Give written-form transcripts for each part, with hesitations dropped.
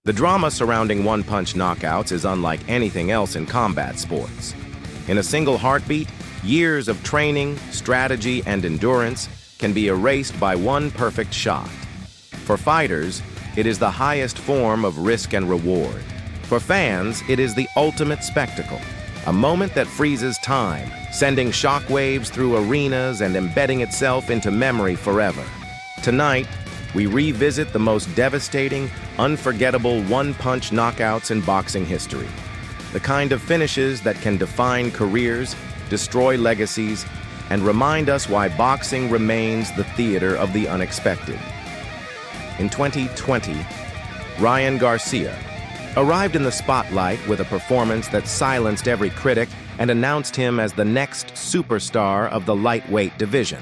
The drama surrounding one-punch knockouts is unlike anything else in combat sports. In a single heartbeat, years of training, strategy, and endurance can be erased by one perfect shot. For fighters, it is the highest form of risk and reward. For fans, it is the ultimate spectacle, a moment that freezes time, sending shockwaves through arenas and embedding itself into memory forever. Tonight, we revisit the most devastating, unforgettable one-punch knockouts in boxing history. The kind of finishes that can define careers, destroy legacies, and remind us why boxing remains the theater of the unexpected. In 2020, Ryan Garcia arrived in the spotlight with a performance that silenced every critic and announced him as the next superstar of the lightweight division.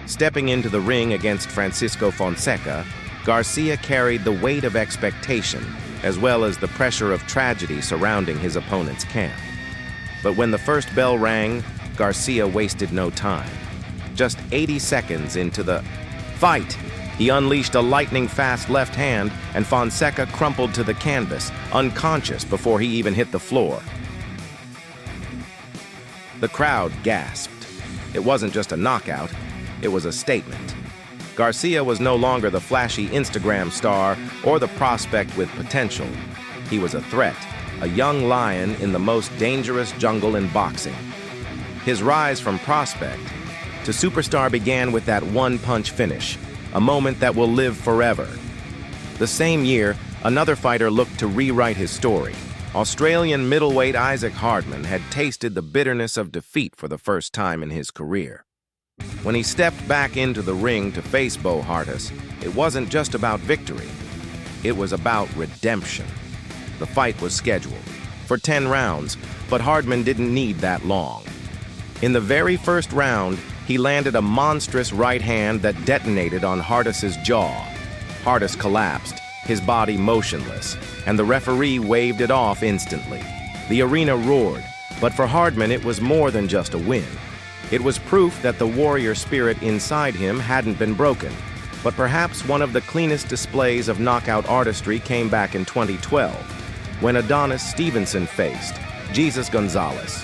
Stepping into the ring against Francisco Fonseca, Garcia carried the weight of expectation as well as the pressure of tragedy surrounding his opponent's camp. But when the first bell rang, Garcia wasted no time. Just 80 seconds into the fight, he unleashed a lightning-fast left hand, and Fonseca crumpled to the canvas, unconscious before he even hit the floor. The crowd gasped. It wasn't just a knockout, it was a statement. Garcia was no longer the flashy Instagram star or the prospect with potential. He was a threat, a young lion in the most dangerous jungle in boxing. His rise from prospect to superstar began with that one-punch finish, a moment that will live forever. The same year, another fighter looked to rewrite his story. Australian middleweight Isaac Hardman had tasted the bitterness of defeat for the first time in his career. When he stepped back into the ring to face Bo Hartis, it wasn't just about victory. It was about redemption. The fight was scheduled for 10 rounds, but Hardman didn't need that long. In the very first round, he landed a monstrous right hand that detonated on Hartis's jaw. Hartis collapsed, his body motionless, and the referee waved it off instantly. The arena roared, but for Hardman it was more than just a win. It was proof that the warrior spirit inside him hadn't been broken. But perhaps one of the cleanest displays of knockout artistry came back in 2012, when Adonis Stevenson faced Jesus Gonzalez.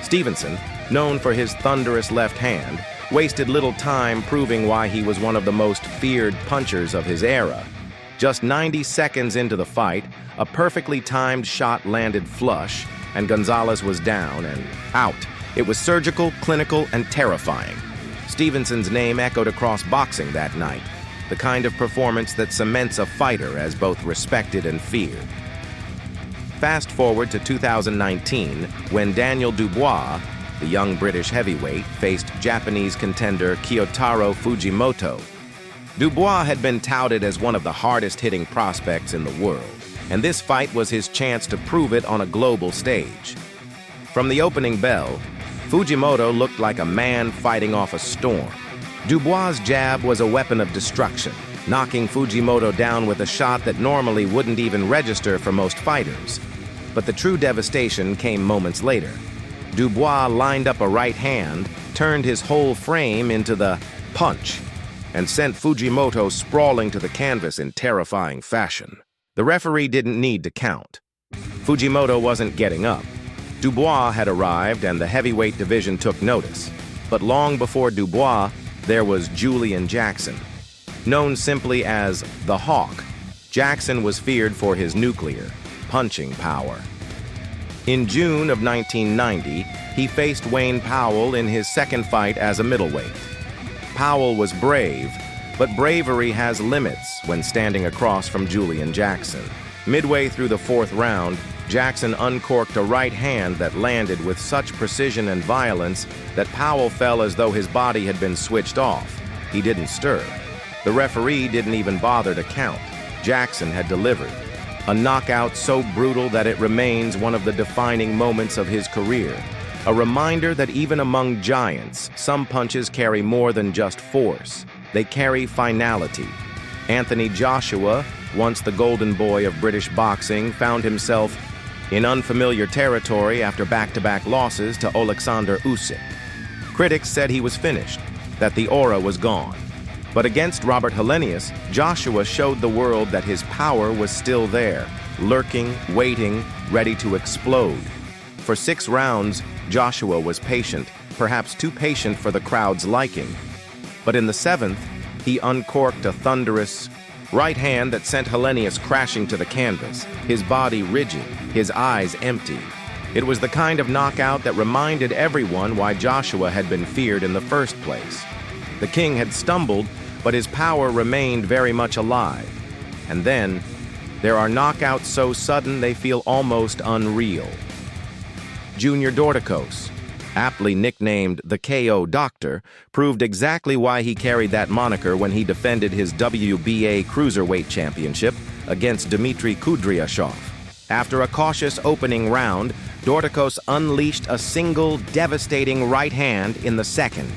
Stevenson, known for his thunderous left hand, wasted little time proving why he was one of the most feared punchers of his era. Just 90 seconds into the fight, a perfectly timed shot landed flush, and Gonzalez was down and out. It was surgical, clinical, and terrifying. Stevenson's name echoed across boxing that night, the kind of performance that cements a fighter as both respected and feared. Fast forward to 2019, when Daniel Dubois, the young British heavyweight, faced Japanese contender Kiyotaro Fujimoto. Dubois had been touted as one of the hardest-hitting prospects in the world, and this fight was his chance to prove it on a global stage. From the opening bell, Fujimoto looked like a man fighting off a storm. Dubois' jab was a weapon of destruction, knocking Fujimoto down with a shot that normally wouldn't even register for most fighters. But the true devastation came moments later. Dubois lined up a right hand, turned his whole frame into the punch, and sent Fujimoto sprawling to the canvas in terrifying fashion. The referee didn't need to count. Fujimoto wasn't getting up. Dubois had arrived and the heavyweight division took notice. But long before Dubois, there was Julian Jackson. Known simply as the Hawk, Jackson was feared for his nuclear, punching power. In June of 1990, he faced Wayne Powell in his second fight as a middleweight. Powell was brave, but bravery has limits when standing across from Julian Jackson. Midway through the fourth round, Jackson uncorked a right hand that landed with such precision and violence that Powell fell as though his body had been switched off. He didn't stir. The referee didn't even bother to count. Jackson had delivered. A knockout so brutal that it remains one of the defining moments of his career. A reminder that even among giants, some punches carry more than just force. They carry finality. Anthony Joshua, once the golden boy of British boxing, found himself in unfamiliar territory after back-to-back losses to Alexander Usyk. Critics said he was finished, that the aura was gone. But against Robert Helenius, Joshua showed the world that his power was still there, lurking, waiting, ready to explode. For 6 rounds, Joshua was patient, perhaps too patient for the crowd's liking. But in the 7th, he uncorked a thunderous right hand that sent Helenius crashing to the canvas, his body rigid, his eyes empty. It was the kind of knockout that reminded everyone why Joshua had been feared in the first place. The king had stumbled, but his power remained very much alive. And then, there are knockouts so sudden they feel almost unreal. Junior Dorticos, aptly nicknamed the KO Doctor, proved exactly why he carried that moniker when he defended his WBA Cruiserweight Championship against Dmitry Kudryashov. After a cautious opening round, Dorticos unleashed a single, devastating right hand in the 2nd.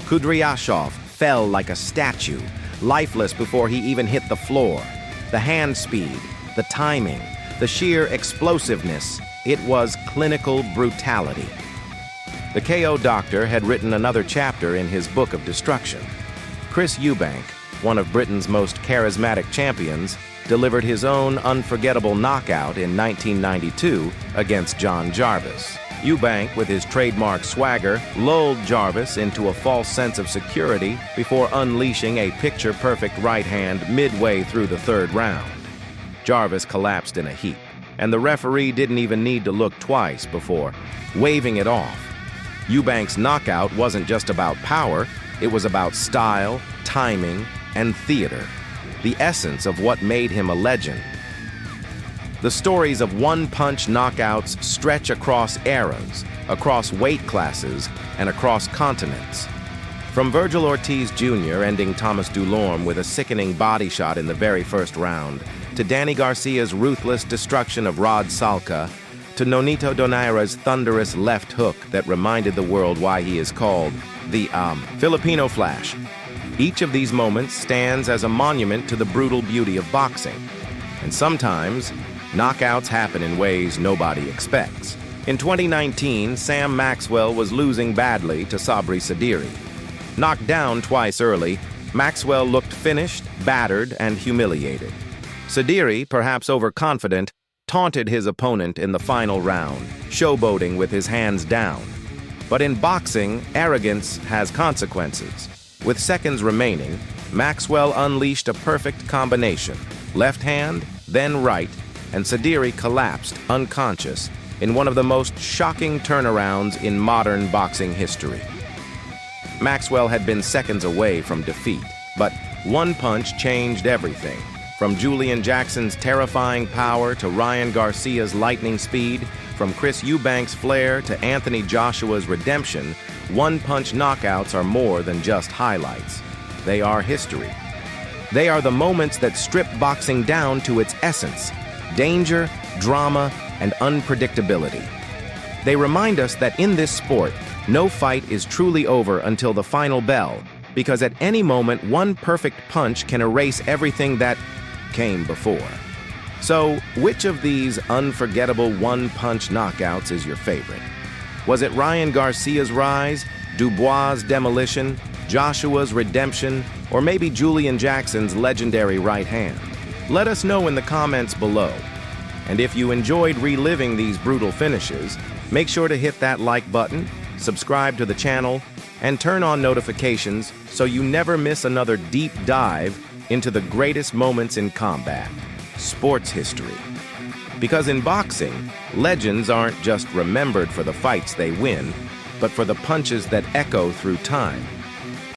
Kudryashov fell like a statue, lifeless before he even hit the floor. The hand speed, the timing, the sheer explosiveness, it was clinical brutality. The KO Doctor had written another chapter in his book of destruction. Chris Eubank, one of Britain's most charismatic champions, delivered his own unforgettable knockout in 1992 against John Jarvis. Eubank, with his trademark swagger, lulled Jarvis into a false sense of security before unleashing a picture-perfect right hand midway through the 3rd round. Jarvis collapsed in a heap, and the referee didn't even need to look twice before waving it off. Eubank's knockout wasn't just about power, it was about style, timing, and theater, the essence of what made him a legend. The stories of one-punch knockouts stretch across eras, across weight classes, and across continents. From Virgil Ortiz Jr. ending Thomas Dulorme with a sickening body shot in the very first round, to Danny Garcia's ruthless destruction of Rod Salka, to Nonito Donaira's thunderous left hook that reminded the world why he is called the Filipino Flash. Each of these moments stands as a monument to the brutal beauty of boxing. And sometimes, knockouts happen in ways nobody expects. In 2019, Sam Maxwell was losing badly to Sabri Sadiri. Knocked down twice early, Maxwell looked finished, battered, and humiliated. Sadiri, perhaps overconfident, taunted his opponent in the final round, showboating with his hands down. But in boxing, arrogance has consequences. With seconds remaining, Maxwell unleashed a perfect combination, left hand, then right, and Sadiri collapsed, unconscious, in one of the most shocking turnarounds in modern boxing history. Maxwell had been seconds away from defeat, but one punch changed everything. From Julian Jackson's terrifying power to Ryan Garcia's lightning speed, from Chris Eubank's flair to Anthony Joshua's redemption, one-punch knockouts are more than just highlights. They are history. They are the moments that strip boxing down to its essence: danger, drama, and unpredictability. They remind us that in this sport, no fight is truly over until the final bell, because at any moment, one perfect punch can erase everything that came before. So, which of these unforgettable one-punch knockouts is your favorite? Was it Ryan Garcia's rise, Dubois' demolition, Joshua's redemption, or maybe Julian Jackson's legendary right hand? Let us know in the comments below. And if you enjoyed reliving these brutal finishes, make sure to hit that like button, subscribe to the channel, and turn on notifications so you never miss another deep dive into the greatest moments in combat, sports history. Because in boxing, legends aren't just remembered for the fights they win, but for the punches that echo through time.